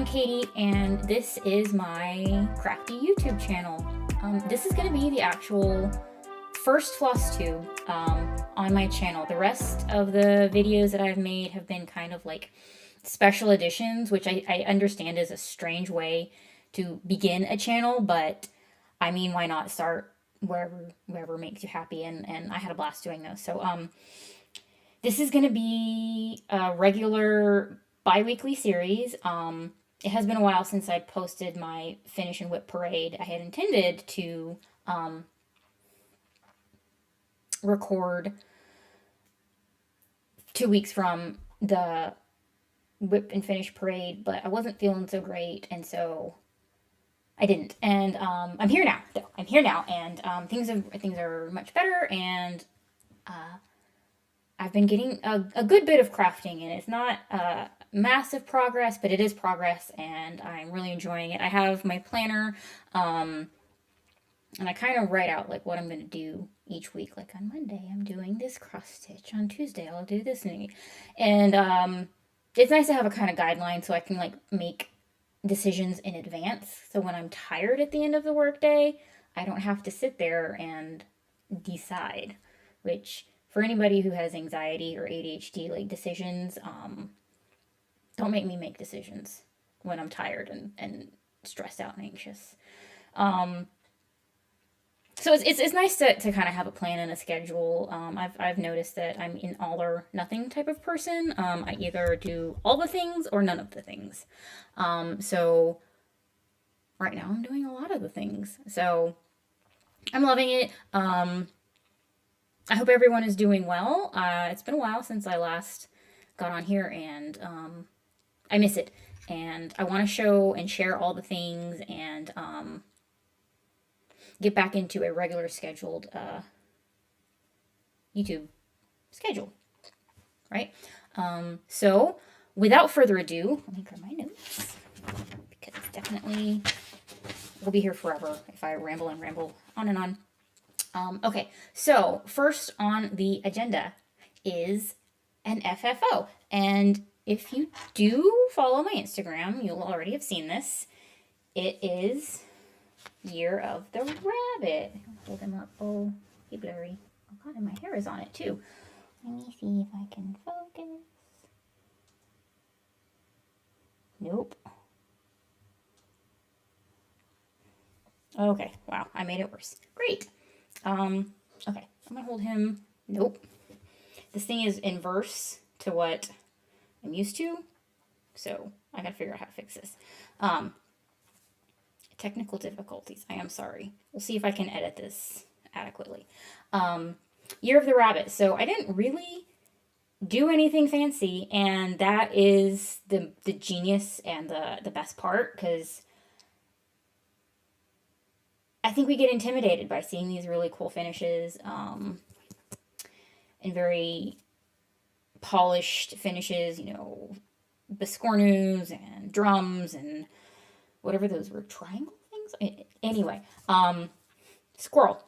Katie, and this is my crafty YouTube channel. This is going to be the actual first Flosstube on my channel. The rest of the videos that I've made have been kind of like special editions, which I understand is a strange way to begin a channel, but I mean, why not start wherever makes you happy, and I had a blast doing those. So this is going to be a regular bi-weekly series. It has been a while since I posted my Finish and Whip Parade. I had intended to record 2 weeks from the Whip and Finish Parade, but I wasn't feeling so great, and so I didn't. And I'm here now, though. I'm here now, and things are much better, and I've been getting a good bit of crafting, and it's not massive progress, but it is progress, and I'm really enjoying it. I have my planner, and I kind of write out like what I'm going to do each week. Like on Monday, I'm doing this cross stitch. On Tuesday, I'll do this thing. And it's nice to have a kind of guideline so I can like make decisions in advance. So when I'm tired at the end of the workday, I don't have to sit there and decide, which for anybody who has anxiety or ADHD, like decisions, don't make me make decisions when I'm tired and stressed out and anxious. So it's nice to kind of have a plan and a schedule. I've noticed that I'm an all or nothing type of person. I either do all the things or none of the things. So right now I'm doing a lot of the things. So I'm loving it. I hope everyone is doing well. It's been a while since I last got on here, and I miss it. And I want to show and share all the things, and get back into a regular scheduled YouTube schedule, right? So without further ado, let me grab my notes, because it's definitely, we'll be here forever if I ramble and ramble on and on. Okay, so first on the agenda is an FFO. And if you do follow my Instagram, you'll already have seen this. It is Year of the Rabbit. I'll hold him up. Oh, he blurry. Oh god, and my hair is on it too. Let me see if I can focus. Nope. Okay, wow, I made it worse. Great. Okay, I'm gonna hold him. Nope. This thing is inverse to what I'm used to, so I gotta figure out how to fix this. Technical difficulties. I am sorry. We'll see if I can edit this adequately. Year of the Rabbit. So I didn't really do anything fancy, and that is the genius and the best part, because I think we get intimidated by seeing these really cool finishes, and very polished finishes, you know, biscornus and drums and whatever those were, triangle things? Anyway, squirrel.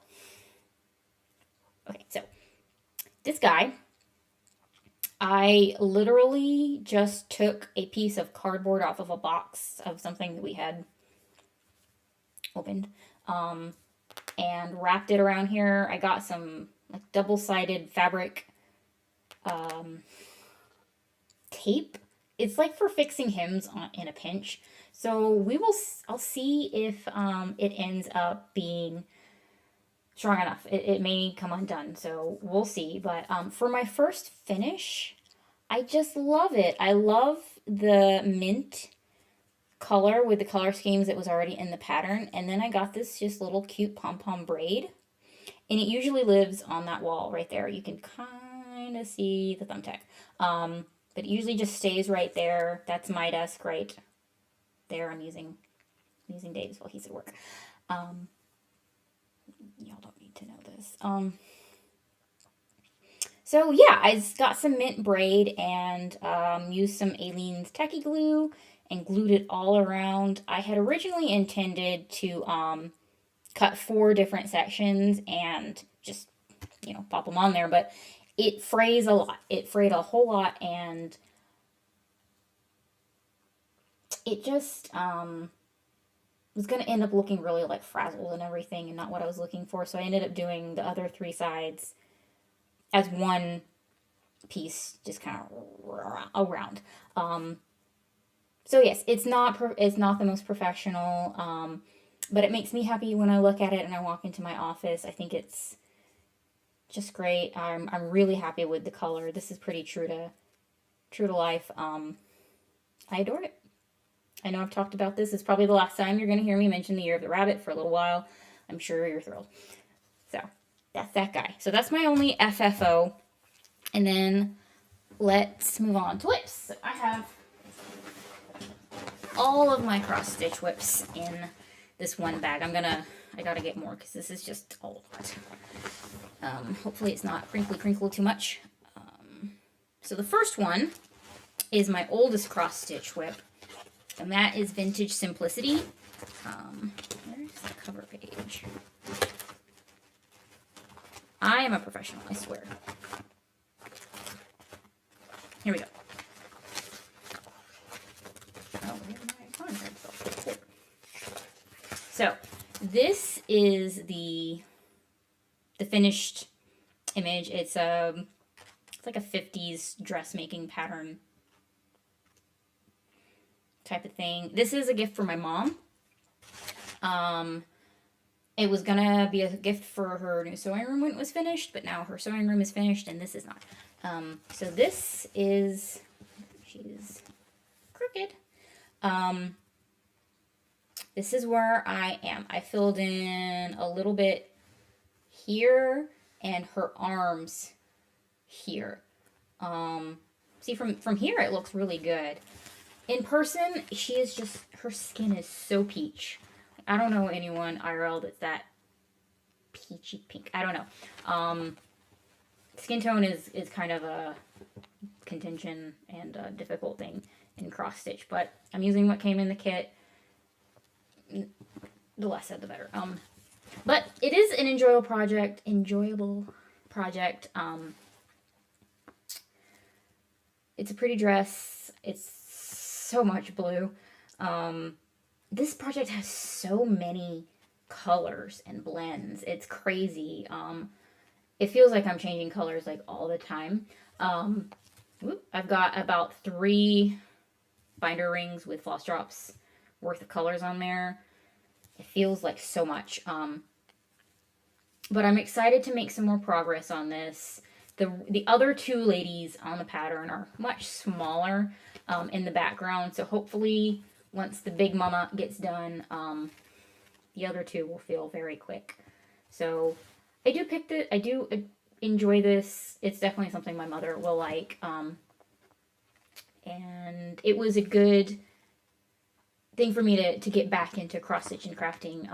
Okay, so this guy, I literally just took a piece of cardboard off of a box of something that we had opened, and wrapped it around here. I got some like double-sided fabric tape. It's like for fixing hymns in a pinch. So I'll see if it ends up being strong enough. It may come undone, so we'll see. But for my first finish, I just love it. I love the mint color with the color schemes that was already in the pattern. And then I got this just little cute pom-pom braid. And it usually lives on that wall right there. You can kind of see the thumbtack. But it usually just stays right there. That's my desk right there. I'm using Dave's while he's at work. Y'all don't need to know this. So yeah, I got some mint braid and used some Aleene's tacky glue and glued it all around. I had originally intended to cut 4 different sections and just, you know, pop them on there, but it frays a lot. It frayed a whole lot, and it just was going to end up looking really like frazzled and everything and not what I was looking for. So I ended up doing the other 3 sides as one piece, just kind of around. So yes, it's not the most professional, but it makes me happy when I look at it and I walk into my office. I think it's just great. I'm really happy with the color. This is pretty true to life. I adore it. I know I've talked about this. It's probably the last time you're going to hear me mention the Year of the Rabbit for a little while. I'm sure you're thrilled. So that's that guy. So that's my only FFO. And then let's move on to whips. So I have all of my cross stitch whips in this one bag. I gotta get more because this is just a lot. Hopefully it's not crinkle too much. So the first one is my oldest cross stitch whip, and that is Vintage Simplicity. Where's the cover page? I am a professional, I swear. Here we go. Oh, where's my contract? Here. So this is the finished image. It's like a 50s dressmaking pattern type of thing. This is a gift for my mom. It was gonna be a gift for her new sewing room when it was finished, but now her sewing room is finished and this is not. So this is, she's crooked. This is where I am. I filled in a little bit here and her arms here. See, from here it looks really good. In person, she is just, her skin is so peach. I don't know anyone IRL that's that peachy pink. I don't know. Skin tone is kind of a contention and a difficult thing in cross stitch, but I'm using what came in the kit. The less said, the better. But it is an enjoyable project. It's a pretty dress. It's so much blue. This project has so many colors and blends. It's crazy. It feels like I'm changing colors like all the time. I've got about 3 binder rings with floss drops worth of colors on there. It feels like so much. But I'm excited to make some more progress on this. The other 2 ladies on the pattern are much smaller in the background. So hopefully once the big mama gets done, the other 2 will feel very quick. So I do enjoy this. It's definitely something my mother will like. And it was a good thing for me to get back into cross stitch and crafting.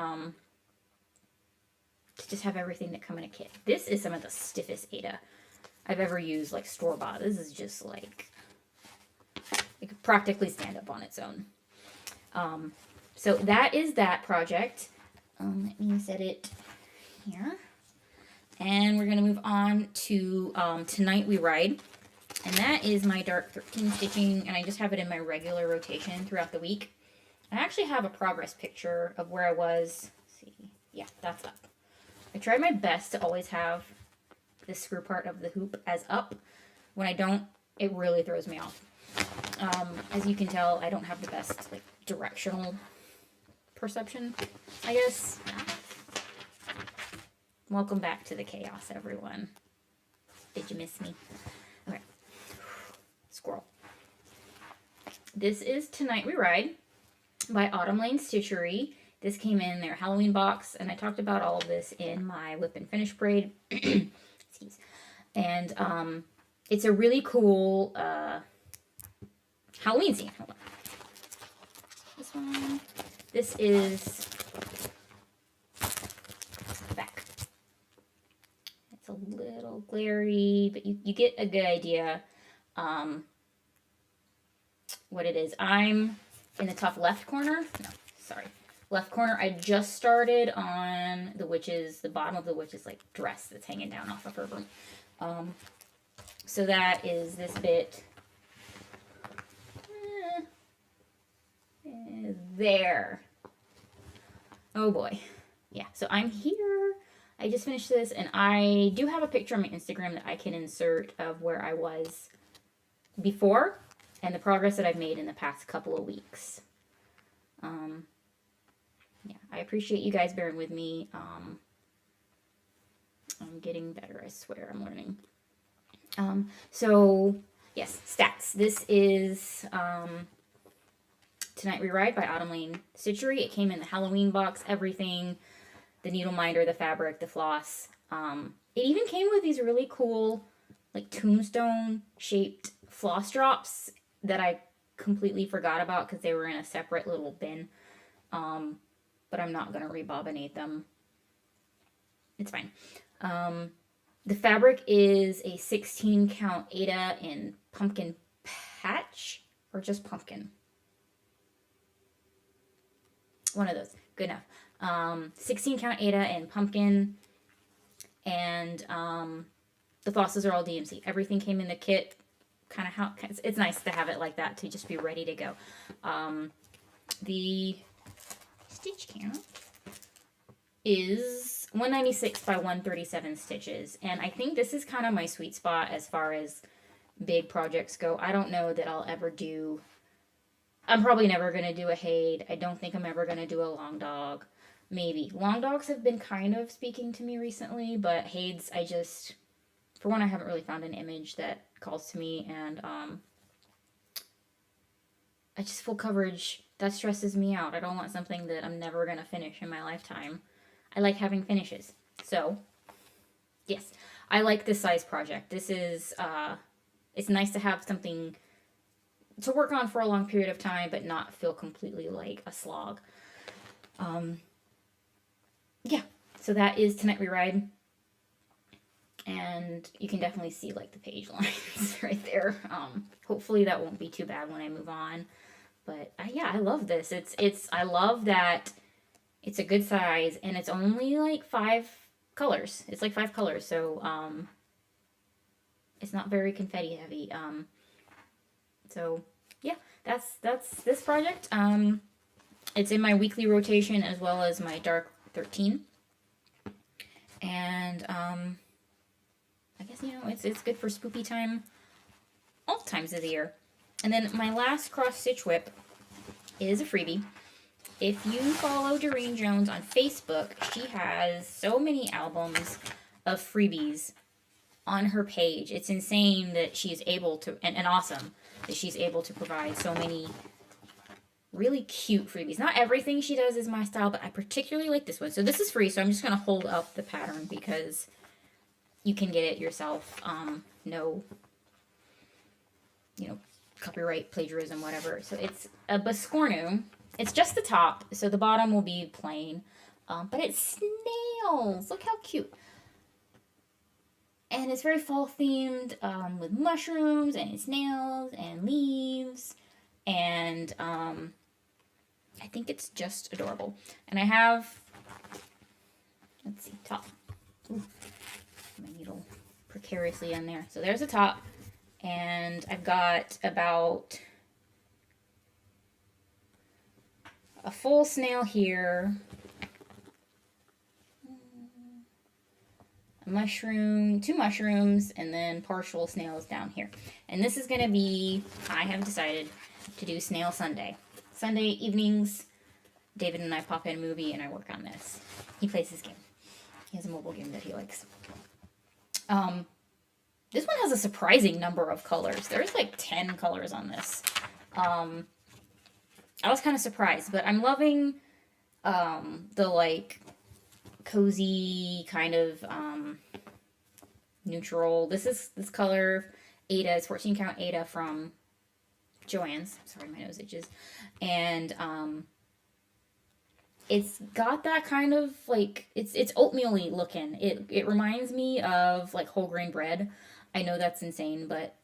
To just have everything that come in a kit. This is some of the stiffest Aida I've ever used, like store-bought. This is just like, it could practically stand up on its own. So that is that project. Let me set it here. And we're going to move on to Tonight We Ride. And that is my dark 13 stitching, and I just have it in my regular rotation throughout the week. I actually have a progress picture of where I was. Let's see. Yeah, that's up. I tried my best to always have the screw part of the hoop as up. When I don't, it really throws me off. As you can tell, I don't have the best like directional perception, I guess. Welcome back to the chaos, everyone. Did you miss me? Okay. Squirrel. This is Tonight We Ride by Autumn Lane Stitchery. This came in their Halloween box, and I talked about all of this in my Whip and Finish braid. Excuse. And it's a really cool Halloween scene. Hold on. This one. This is the back. It's a little glary, but you get a good idea what it is. I'm in the top left corner. No, sorry. Left corner. I just started on the witch's, the bottom of the witch's like dress that's hanging down off of her room. So that is this bit. There. Oh boy. Yeah, so I'm here. I just finished this, and I do have a picture on my Instagram that I can insert of where I was before and the progress that I've made in the past couple of weeks. Yeah, I appreciate you guys bearing with me. I'm getting better, I swear. I'm learning. So, yes, stats. This is Tonight We Ride by Autumn Lane Stitchery. It came in the Halloween box, everything, the needle minder, the fabric, the floss. It even came with these really cool, like, tombstone shaped floss drops that I completely forgot about because they were in a separate little bin. But I'm not going to rebobinate them. It's fine. The fabric is a 16 count Aida in pumpkin patch, or just pumpkin. One of those. Good enough. 16 count Aida in pumpkin, and the flosses are all DMC. Everything came in the kit. Kind of how it's nice to have it like that to just be ready to go. The stitch count is 196 by 137 stitches, and I think this is kind of my sweet spot as far as big projects go. I don't know that I'll ever do, I'm probably never going to do a Haid. I don't think I'm ever going to do a long dog. Maybe. Long dogs have been kind of speaking to me recently, but Haids, I just, for one, I haven't really found an image that calls to me, and I just, full coverage, that stresses me out. I don't want something that I'm never going to finish in my lifetime. I like having finishes. So, yes, I like this size project. This is, it's nice to have something to work on for a long period of time, but not feel completely like a slog. Yeah, so that is Tonight We Ride. And you can definitely see, like, the page lines right there. Hopefully that won't be too bad when I move on. But, yeah, I love this. I love that it's a good size, and it's only, like, 5 colors. It's, like, 5 colors, so, it's not very confetti heavy. So, yeah, that's this project. It's in my weekly rotation as well as my Dark 13. And, I guess, you know, it's good for spoopy time all times of the year. And then my last cross stitch whip is a freebie. If you follow Doreen Jones on Facebook, she has so many albums of freebies on her page. It's insane that she's able to, and awesome, that she's able to provide so many really cute freebies. Not everything she does is my style, but I particularly like this one. So this is free, so I'm just going to hold up the pattern because you can get it yourself. No, you know, copyright, plagiarism, whatever. So it's a Biscornu. It's just the top, so the bottom will be plain. But it's snails. Look how cute. And it's very fall themed, with mushrooms and snails and leaves. And I think it's just adorable. And I have, let's see, top. Ooh, my needle precariously in there. So there's the top. And I've got about a full snail here, a mushroom, 2 mushrooms, and then partial snails down here. And this is going to be, I have decided to do Snail Sundae. Sunday evenings, David and I pop in a movie and I work on this. He plays his game. He has a mobile game that he likes. This one has a surprising number of colors. There's like 10 colors on this. I was kind of surprised, but I'm loving the, like, cozy kind of neutral. This color, Aida, is 14 count Aida from Joann's. Sorry, my nose itches. And it's got that kind of, like, it's oatmeal-y looking. It reminds me of, like, whole grain bread. I know that's insane, but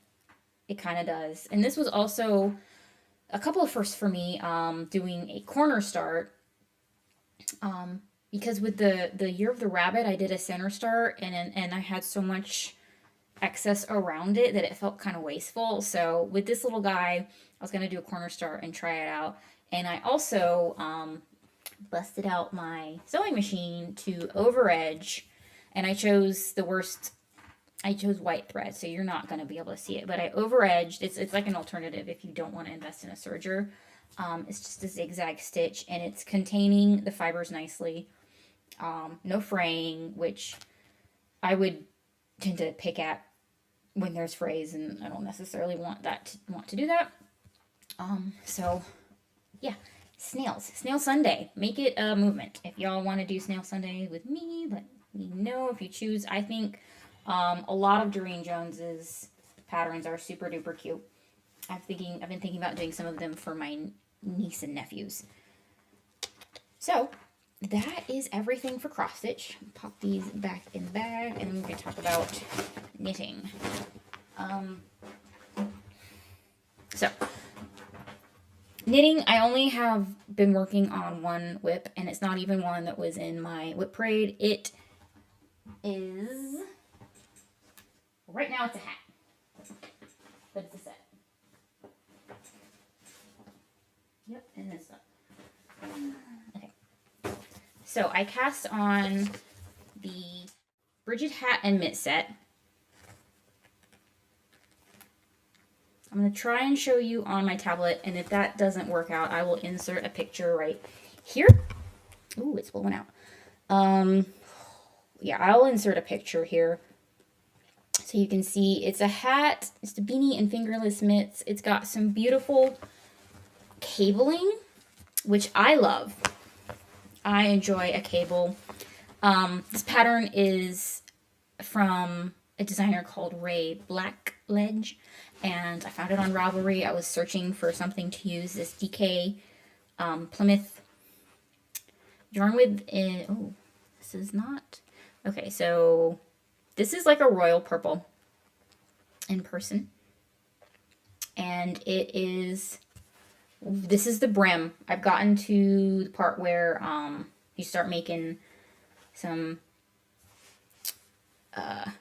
it kind of does. And this was also a couple of firsts for me, doing a corner start, because with the Year of the Rabbit, I did a center start, and I had so much excess around it that it felt kind of wasteful. So with this little guy, I was going to do a corner start and try it out, And I also busted out my sewing machine to over edge, and I chose the worst. I chose white thread, so you're not going to be able to see it. But I over edged. It's like an alternative if you don't want to invest in a serger. It's just a zigzag stitch, and it's containing the fibers nicely. No fraying, which I would tend to pick at when there's frays, and I don't necessarily want to do that. So yeah, Snail Sundae. Make it a movement. If y'all want to do Snail Sundae with me, let me know if you choose. I think a lot of Doreen Jones's patterns are super duper cute. I've been thinking about doing some of them for my niece and nephews. So that is everything for cross stitch. Pop these back in the bag, and then we're going to talk about knitting. So knitting, I only have been working on one whip, and it's not even one that was in my whip parade. It is, right now it's a hat, but it's a set. Yep, and this stuff. Okay. So I cast on the Bridget hat and mitt set. I'm going to try and show you on my tablet, and if that doesn't work out, I will insert a picture right here. Ooh, it's blowing out. Yeah, I'll insert a picture here so you can see. It's a hat, it's the beanie and fingerless mitts. It's got some beautiful cabling, which I love. I enjoy a cable. This pattern is from a designer called Ray Blackledge, and I found it on Ravelry. I was searching for something to use this DK Plymouth yarn with. Oh, this is not. Okay, so this is like a royal purple in person, and this is the brim. I've gotten to the part where you start making some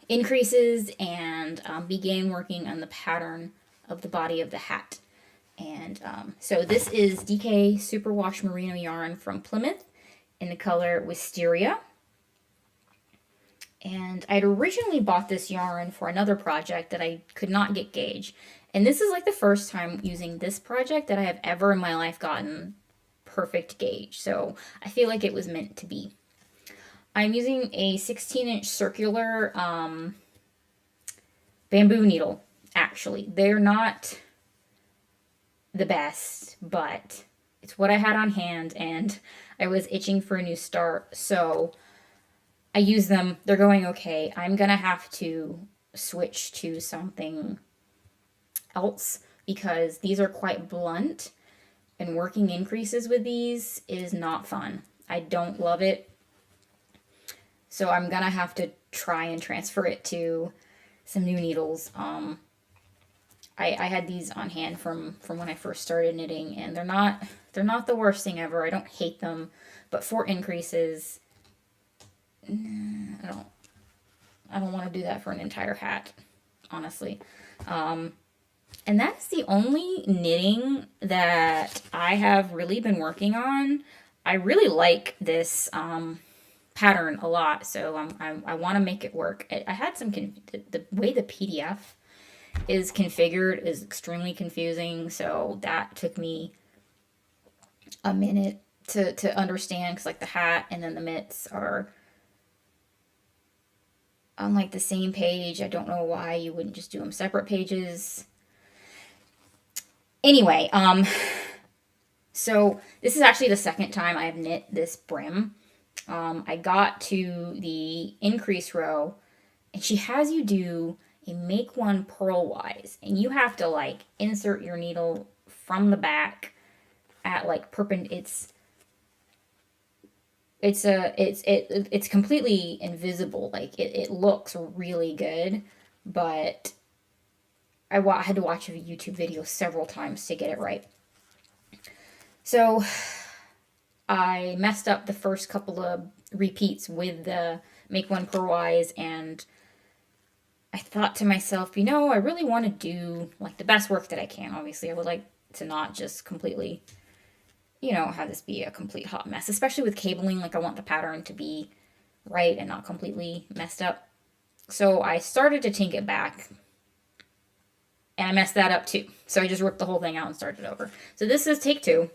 increases and begin working on the pattern of the body of the hat. And so this is DK Superwash Merino yarn from Plymouth in the color Wisteria. And I'd originally bought this yarn for another project that I could not get gauge. And this is like the first time using this project that I have ever in my life gotten perfect gauge. So I feel like it was meant to be. I'm using a 16-inch circular bamboo needle, actually. They're not the best, but it's what I had on hand, and I was itching for a new start, so I use them. They're going okay. I'm going to have to switch to something else because these are quite blunt, and working increases with these is not fun. I don't love it. So I'm going to have to try and transfer it to some new needles. I had these on hand from when I first started knitting, and they're not the worst thing ever. I don't hate them, but for increases, I don't want to do that for an entire hat, honestly. And that's the only knitting that I have really been working on. I really like this pattern a lot, so I want to make it work. I had some the way the PDF is configured is extremely confusing, so that took me a minute to understand, because like the hat and then the mitts are on like the same page. I don't know why you wouldn't just do them separate pages. Anyway, so this is actually the second time I've knit this brim. I got to the increase row, and she has you do a make one purlwise, and you have to like insert your needle from the back at like perpendicular. It's completely invisible. Like it looks really good, but I had to watch a YouTube video several times to get it right. So I messed up the first couple of repeats with the make one purlwise, and I thought to myself, I really want to do like the best work that I can. Obviously, I would like to not just completely you know, have this be a complete hot mess, especially with cabling. Like I want the pattern to be right and not completely messed up. So I started to tink it back and I messed that up too. So I just ripped the whole thing out and started over. So this is take two.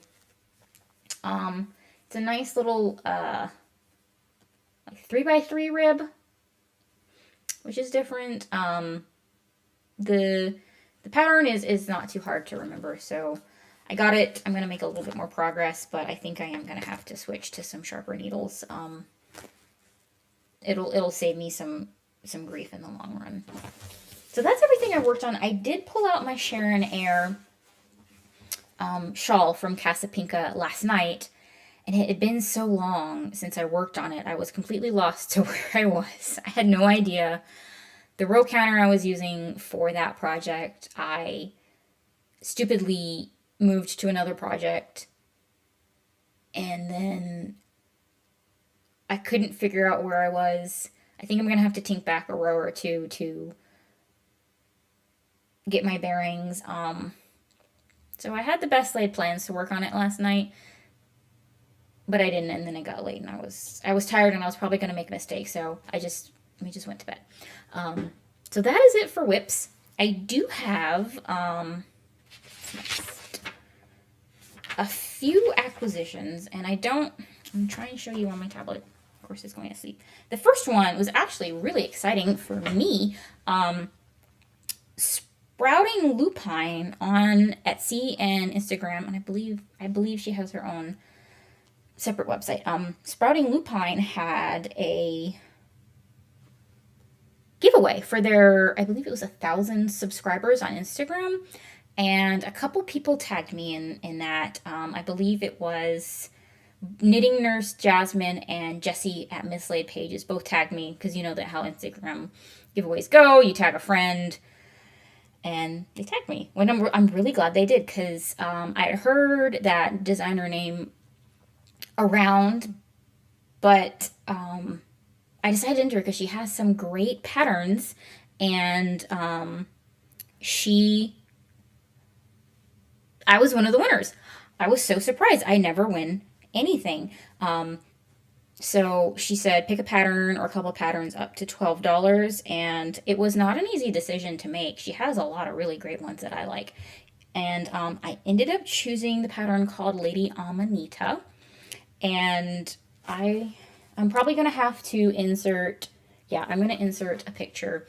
It's a nice little like 3x3 rib, which is different. The pattern is not too hard to remember, so I got it. I'm gonna make a little bit more progress, but I think I am gonna have to switch to some sharper needles. It'll save me some grief in the long run. So that's everything I worked on. I did pull out my Sharon Air shawl from Casapinka last night, and it had been so long since I worked on it. I was completely lost to where I was. I had no idea. The row counter I was using for that project, I stupidly moved to another project, and then I couldn't figure out where I was. I think I'm going to have to tink back a row or two to get my bearings. So I had the best laid plans to work on it last night, but I didn't, and then it got late, and I was tired, and I was probably going to make a mistake, so we just went to bed. So that is it for whips. I do have a few acquisitions, and I'm trying to show you on my tablet. Of course, it's going to sleep. The first one was actually really exciting for me. Sprouting Lupine on Etsy and Instagram, and I believe she has her own separate website. Sprouting Lupine had a giveaway for their, I believe it was 1,000 subscribers on Instagram, and a couple people tagged me in that. I believe it was Knitting Nurse Jasmine and Jessie at Mislaid Pages both tagged me, because you know that how Instagram giveaways go. You tag a friend, and they tagged me. When I'm really glad they did, because I had heard that designer name around, but I decided to enter because she has some great patterns, and I was one of the winners. I was so surprised. I never win anything. So she said pick a pattern or a couple of patterns up to $12, and it was not an easy decision to make. She has a lot of really great ones that I like. And I ended up choosing the pattern called Lady Amanita, and I'm probably going to have to insert, I'm going to insert a picture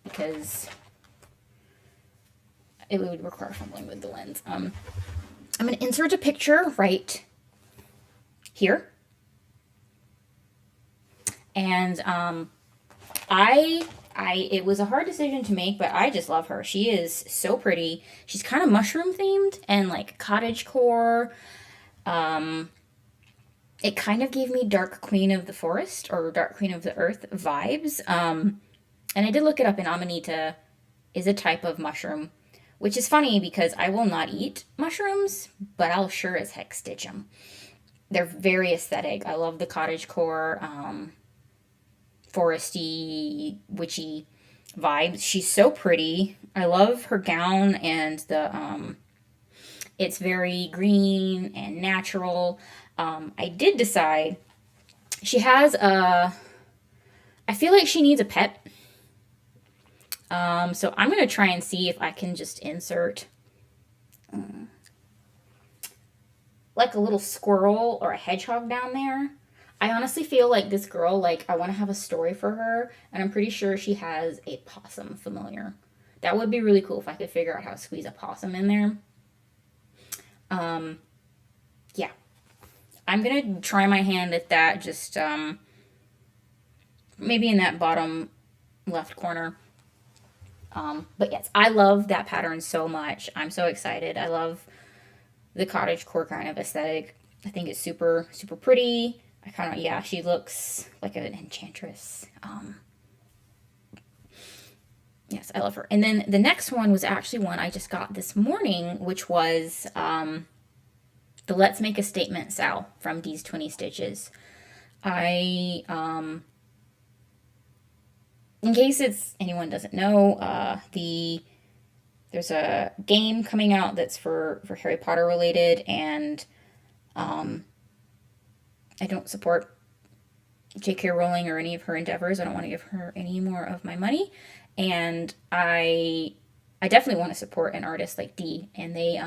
because it would require fumbling with the lens. I'm going to insert a picture right here. And it was a hard decision to make, but I just love her. She is so pretty. She's kind of mushroom themed and like cottage core. It kind of gave me Dark Queen of the Forest or Dark Queen of the Earth vibes. And I did look it up, and Amanita is a type of mushroom, which is funny because I will not eat mushrooms, but I'll sure as heck stitch them. They're very aesthetic. I love the cottage core, foresty, witchy vibes. She's so pretty. I love her gown, and it's very green and natural. I did decide she has I feel like she needs a pet. So I'm going to try and see if I can just insert like a little squirrel or a hedgehog down there. I honestly feel like this girl, like I want to have a story for her, and I'm pretty sure she has a possum familiar. That would be really cool if I could figure out how to squeeze a possum in there. Yeah. I'm going to try my hand at that, just maybe in that bottom left corner. But yes, I love that pattern so much. I'm so excited. I love the cottage core kind of aesthetic. I think it's super, super pretty. She looks like an enchantress. Yes, I love her. And then the next one was actually one I just got this morning, which was the Let's Make a Statement Sal from Dee's 20 Stitches. In case anyone doesn't know, the there's a game coming out that's for Harry Potter related, and um, I don't support J.K. Rowling or any of her endeavors. I don't want to give her any more of my money, and I definitely want to support an artist like Dee, and they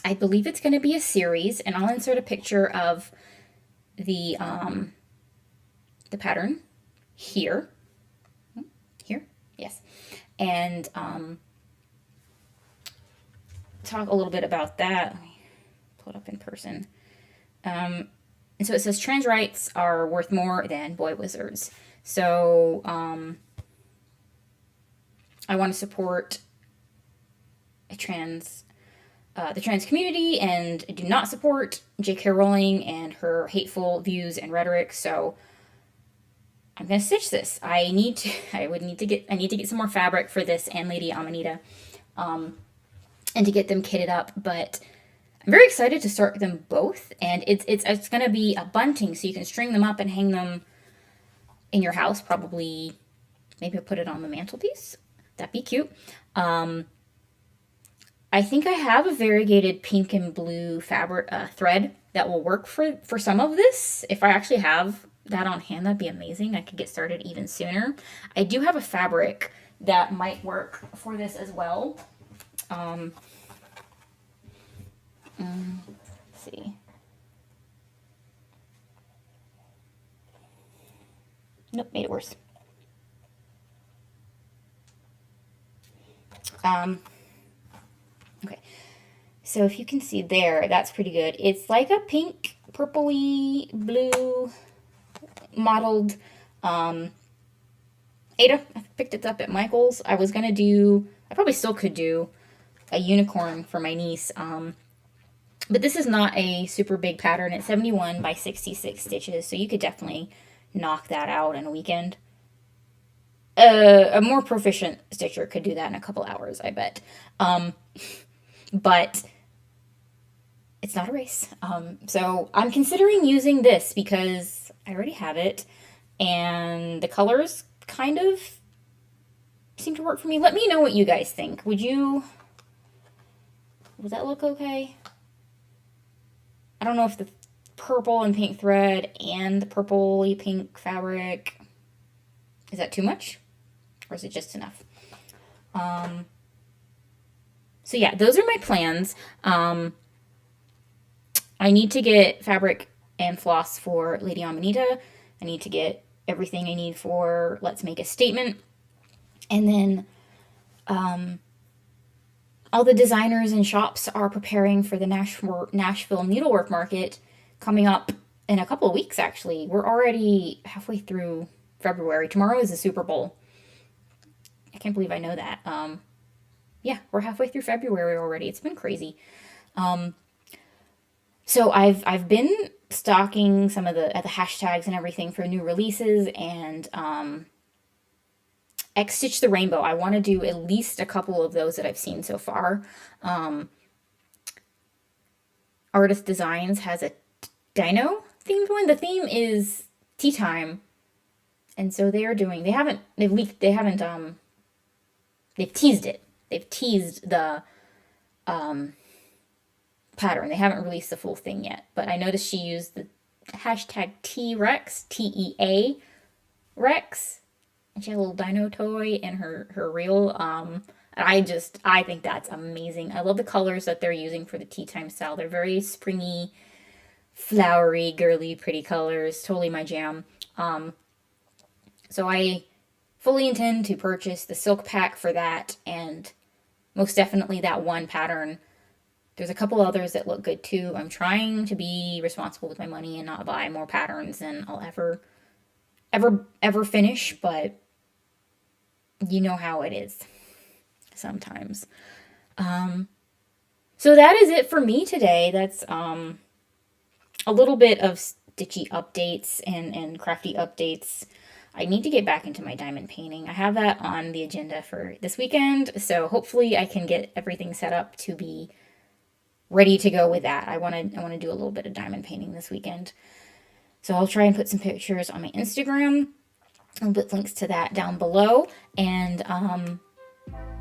I believe it's going to be a series, and I'll insert a picture of the pattern here. Here, yes, and talk a little bit about that. Let me pull it up in person. And so it says trans rights are worth more than boy wizards. So I want to support a the trans community, and do not support J.K. Rowling and her hateful views and rhetoric. So I'm gonna stitch this. I need to get some more fabric for this and Lady Amanita, and to get them kitted up. But I'm very excited to start them both, and it's gonna be a bunting, so you can string them up and hang them in your house. Probably, maybe I'll put it on the mantelpiece. That'd be cute. I think I have a variegated pink and blue fabric thread that will work for some of this. If I actually have that on hand, that'd be amazing. I could get started even sooner. I do have a fabric that might work for this as well. Let's see. Nope, made it worse. Okay, so if you can see there, that's pretty good. It's like a pink, purpley, blue mottled Ada. I picked it up at Michael's. I was gonna do, I probably still could do a unicorn for my niece. But this is not a super big pattern. It's 71 by 66 stitches, so you could definitely knock that out in a weekend. A more proficient stitcher could do that in a couple hours, I bet. But it's not a race. So I'm considering using this because I already have it, and the colors kind of seem to work for me. Let me know what you guys think. Would that look okay? I don't know if the purple and pink thread and the purpley pink fabric, is that too much? Or is it just enough? So yeah, those are my plans. I need to get fabric and floss for Lady Amanita. I need to get everything I need for Let's Make a Statement. And then all the designers and shops are preparing for the Nashville Needlework Market coming up in a couple of weeks, actually. We're already halfway through February. Tomorrow is the Super Bowl. I can't believe I know that. Yeah, we're halfway through February already. It's been crazy. So I've been stalking some of the hashtags and everything for new releases, and X Stitch the Rainbow. I want to do at least a couple of those that I've seen so far. Artist Designs has a dino themed one. The theme is tea time, and so they've teased it. They've teased the pattern. They haven't released the full thing yet, but I noticed she used the hashtag T-Rex, T-E-A Rex, and she had a little dino toy in her reel. I think that's amazing. I love the colors that they're using for the tea time style. They're very springy, flowery, girly, pretty colors. Totally my jam. So I fully intend to purchase the silk pack for that, and most definitely that one pattern. There's a couple others that look good too. I'm trying to be responsible with my money and not buy more patterns than I'll ever finish, but you know how it is sometimes. So that is it for me today. That's a little bit of stitchy updates and crafty updates. I need to get back into my diamond painting. I have that on the agenda for this weekend, so hopefully I can get everything set up to be ready to go with that. I want to do a little bit of diamond painting this weekend. So I'll try and put some pictures on my Instagram. I'll put links to that down below. And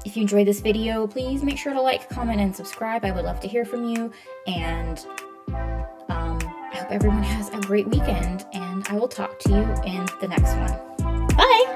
If you enjoyed this video, please make sure to like, comment, and subscribe. I would love to hear from you. And I hope everyone has a great weekend, and I will talk to you in the next one. Bye!